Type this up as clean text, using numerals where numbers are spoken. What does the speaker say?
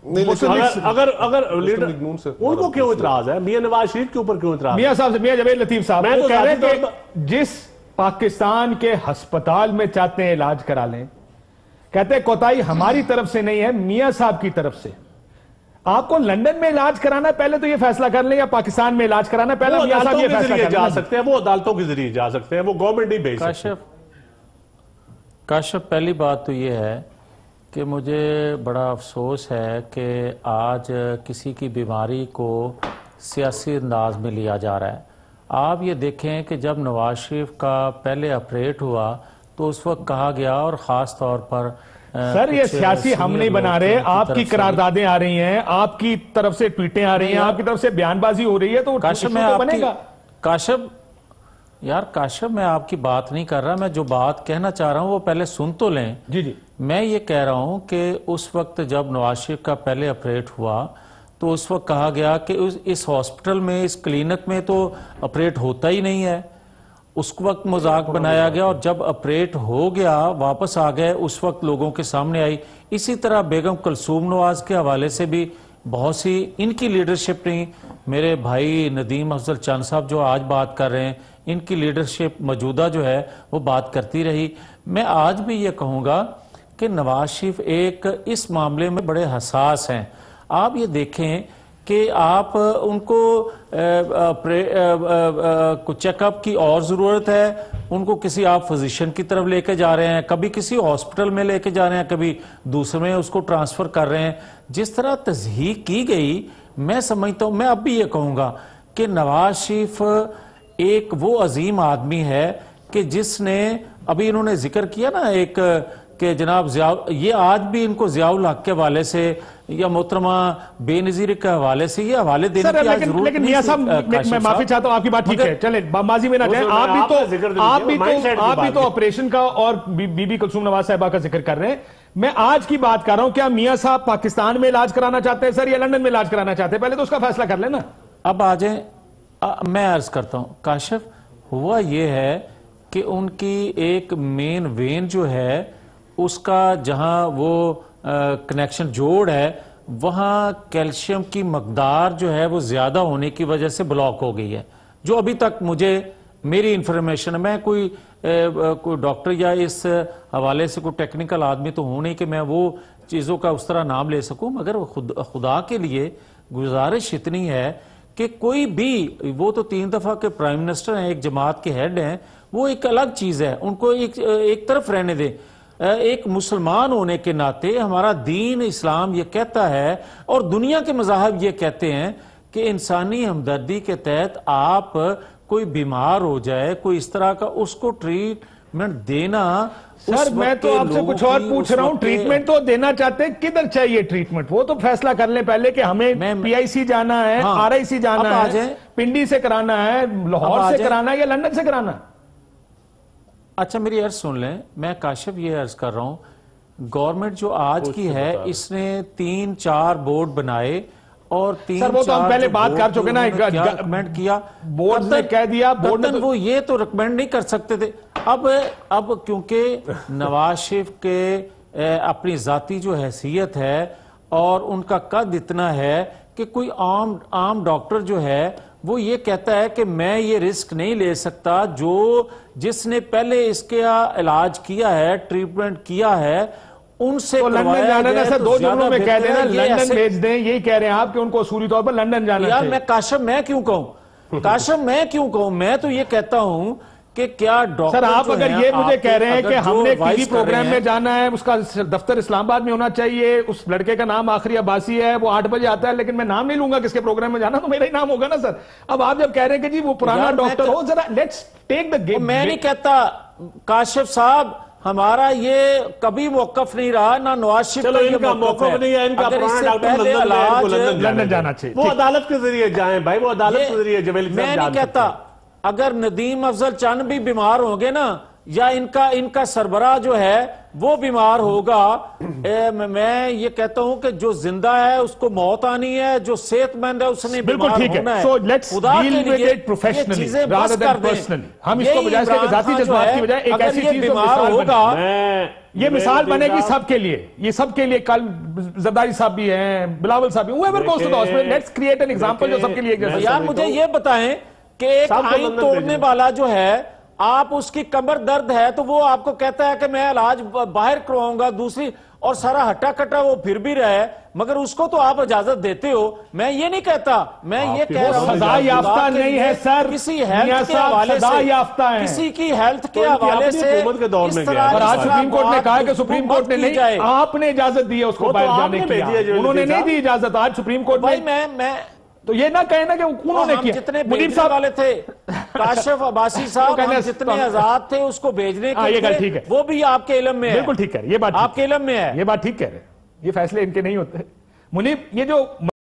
اگر leader in کو کیوں اعتراض ہے؟ میاں نواز شریف کے اوپر کیوں اعتراض؟ میاں صاحب سے میاں جاوید لطیف صاحب وہ کہہ رہے ہیں کہ جس پاکستان کے ہسپتال میں چاہتے ہیں علاج کرا لیں، کہتے ہیں کوتاہی ہماری طرف سے نہیں ہے، میاں صاحب کی طرف سے۔ آپ کو لندن میں علاج کرانا ہے پہلے تو یہ فیصلہ کر لیں، یا پاکستان میں علاج کرانا ہے پہلے میاں صاحب یہ فیصلہ کر جا سکتے ہیں، وہ عدالتوں کے ذریعے جا سکتے ہیں، وہ گورنمنٹ نہیں بھیج سکتے۔ کاشف پہلی بات تو یہ ہے کہ مجھے بڑا افسوس ہے کہ آج کسی کی بیماری کو سیاسی انداز میں لیا جا رہا ہے۔ آپ یہ دیکھیں کہ جب نواز شریف کا پہلے آپریٹ ہوا تو اس وقت کہا گیا، اور خاص طور پر سر یہ سیاسی ہم نہیں بنا رہے، آپ کی قراردادیں آ رہی ہیں، آپ کی طرف سے ٹویٹیں آ رہی ہیں، آپ کی طرف سے بیان بازی ہو رہی ہے، تو بنے گا۔ کاشف میں آپ کی بات نہیں کر رہا، میں جو بات کہنا چاہ رہا ہوں وہ پہلے سن تو لیں۔ جی میں یہ کہہ رہا ہوں کہ اس وقت جب نواز شریف کا پہلے آپریٹ ہوا تو اس وقت کہا گیا کہ اس ہاسپٹل میں، اس کلینک میں تو آپریٹ ہوتا ہی نہیں ہے، اس وقت مذاق بنایا گیا، اور جب آپریٹ ہو گیا واپس آ گئے اس وقت لوگوں کے سامنے آئی۔ اسی طرح بیگم کلثوم نواز کے حوالے سے بھی بہت سی ان کی لیڈرشپ نہیں، میرے بھائی ندیم افضل چند صاحب جو آج بات کر رہے ہیں، ان کی لیڈرشپ موجودہ جو ہے وہ بات کرتی رہی۔ میں آج بھی یہ کہوں گا کہ نواز شریف ایک اس معاملے میں بڑے حساس ہیں۔ آپ یہ دیکھیں کہ آپ ان کو چیک اپ کی اور ضرورت ہے، ان کو کسی آپ فزیشین کی طرف لے کے جا رہے ہیں، کبھی کسی ہاسپٹل میں لے کے جا رہے ہیں، کبھی دوسرے میں اس کو ٹرانسفر کر رہے ہیں۔ جس طرح تضحیق کی گئی، میں سمجھتا ہوں، میں اب بھی یہ کہوں گا کہ نواز شریف ایک وہ عظیم آدمی ہے کہ جس نے ابھی انہوں نے ذکر کیا نا ایک کہ جناب یہ آج بھی ان کو ضیاء الحق کے حوالے سے یا محترمہ بے نظیر کے حوالے سے یہ حوالے دینے کی آج ضرورت نہیں۔ لیکن میاں صاحب میں معافی چاہتا ہوں، آپ کی بات ٹھیک ہے، چلیں ماضی میں نہ جائیں، آپ بھی تو آپریشن کا اور بی بی کلثوم نواز صاحبہ کا ذکر کر رہے ہیں۔ میں آج کی بات کر رہا ہوں، کیا میاں صاحب پاکستان میں علاج کرانا چاہتے ہیں سر یا لندن میں علاج کرانا چاہتے ہیں؟ پہلے تو اس کا فیصلہ کر لینا۔ اب آ جائیں، میں عرض کرتا ہوں کاشف، ہوا یہ ہے کہ ان کی ایک مین وین جو ہے اس کا جہاں وہ کنیکشن جوڑ ہے وہاں کیلشیم کی مقدار جو ہے وہ زیادہ ہونے کی وجہ سے بلاک ہو گئی ہے، جو ابھی تک مجھے میری انفارمیشن، میں کوئی ڈاکٹر یا اس حوالے سے کوئی ٹیکنیکل آدمی تو ہوں نہیں کہ میں وہ چیزوں کا اس طرح نام لے سکوں، مگر خدا کے لیے گزارش اتنی ہے کہ کوئی بھی، وہ تو 3 دفعہ کے پرائم منسٹر ہیں، ایک جماعت کے ہیڈ ہیں، وہ ایک الگ چیز ہے، ان کو ایک طرف رہنے دیں۔ ایک مسلمان ہونے کے ناطے ہمارا دین اسلام یہ کہتا ہے اور دنیا کے مذاہب یہ کہتے ہیں کہ انسانی ہمدردی کے تحت آپ کوئی بیمار ہو جائے، کوئی اس طرح کا، اس کو ٹریٹمنٹ دینا۔ سر میں تو آپ سے کچھ اور پوچھ رہا ہوں، ٹریٹمنٹ تو دینا چاہتے ہیں، کدھر چاہیے ٹریٹمنٹ؟ وہ تو فیصلہ کر لیں پہلے کہ ہمیں پی آئی سی جانا ہے، آر آئی سی جانا ہے، پنڈی سے کرانا ہے، لاہور سے کرانا ہے یا لندن سے کرانا ہے؟ اچھا میری عرض سن لیں، میں کاشف یہ عرض کر رہا ہوں، گورنمنٹ جو آج کی ہے اس نے 3-4 بورڈ بنائے اور 3-4 سر وہ تو ہم پہلے بات کر چکے نا، ریکمینڈ کیا، بورڈ نے کہہ دیا، بورڈ نے وہ یہ تو ریکمینڈ نہیں کر سکتے تھے۔ اب کیونکہ نواز شریف کے اپنی ذاتی جو حیثیت ہے اور ان کا قد اتنا ہے کہ کوئی عام ڈاکٹر جو ہے وہ یہ کہتا ہے کہ میں یہ رسک نہیں لے سکتا، جس نے پہلے اس کا علاج کیا ہے، ٹریٹمنٹ کیا ہے، ان سے لندن جانا ہے۔ سر 2 جملوں میں کہہ دینا لندن بھیج دیں، یہی کہہ رہے ہیں آپ کہ ان کو اصولی طور پر لندن جانا ہے۔ یار میں کاشف میں کیوں کہوں، میں تو یہ کہتا ہوں کہ کیا ڈاکٹر، سر آپ اگر یہ مجھے کہہ رہے ہیں کہ ہم نے ٹی وی پروگرام میں جانا ہے، اس کا دفتر اسلام آباد میں ہونا چاہیے، اس لڑکے کا نام آخری عباسی ہے، وہ 8 بجے آتا ہے، لیکن میں نام نہیں لوں گا کس کے پروگرام میں جانا، تو میرا ہی نام ہوگا نا سر۔ اب آپ جب کہہ رہے ہیں کہ جی وہ پرانا ڈاکٹر ہو، ذرا لیٹس ٹیک دا گیم۔ میں نہیں کہتا کاشف صاحب، ہمارا یہ کبھی موقف نہیں رہا، نہ نواز شریف کا یہ موقف نہیں ہے، ان کا پرانا ڈاکٹر لندن جانا چاہیے، وہ عدالت کے ذریعے جائیں بھائی، وہ عدالت کے ذریعے جبیل صاحب میں نہیں کہتا اگر ندیم افضل چند بھی بیمار ہوں گے نا، یا ان کا سربراہ جو ہے وہ بیمار ہوگا، میں یہ کہتا ہوں کہ جو زندہ ہے اس کو موت آنی ہے، جو صحت مند ہے اس نے بیمار ہونا ہے۔ So let's deal with it professionally rather than personally۔ ہم اس کو بجائے اس کے ذاتی جذبات کی بجائے ایک ایسی چیز بیمار ہوگا، یہ مثال بنے گی سب کے لیے، یہ سب کے لیے، کل زرداری صاحب بھی ہیں، بلاول صاحب بھی، whoever goes to the hospital, let's create an example جو سب کے لیے ایک یار مجھے یہ بتائیں کہ ایک آئین توڑنے والا جو ہے، آپ اس کی کمر درد ہے تو وہ آپ کو کہتا ہے کہ میں علاج باہر کرواؤں گا، دوسری اور سارا ہٹا کٹا وہ پھر بھی رہے، مگر اس کو تو آپ اجازت دیتے ہو. میں یہ نہیں کہتا، میں یہ کہہ رہا ہوں سزا یافتہ نہیں ہے سر، کسی ہیلتھ کے حوالے سزا سے، یافتہ ہے، کسی کی ہیلتھ کے حوالے سے اس طرح اور آج سپریم کورٹ نے کہا کہ سپریم کورٹ نے نہیں، آپ نے اجازت دی ہے اس کو باہر جانے کی، انہوں نے نہیں دی اجازت. آج سپریم کورٹ میں تو یہ نہ کہنا کہ انہوں نے کیا. جتنے بھیجنے والے تھے کاشف عباسی صاحب، ہم جتنے آزاد تھے اس کو بھیجنے کے تھے، وہ بھی آپ کے علم میں ہے. بالکل ٹھیک ہے، یہ بات آپ کے علم میں ہے، یہ بات ٹھیک کہہ رہے ہیں. یہ فیصلے ان کے نہیں ہوتے منیب. یہ جو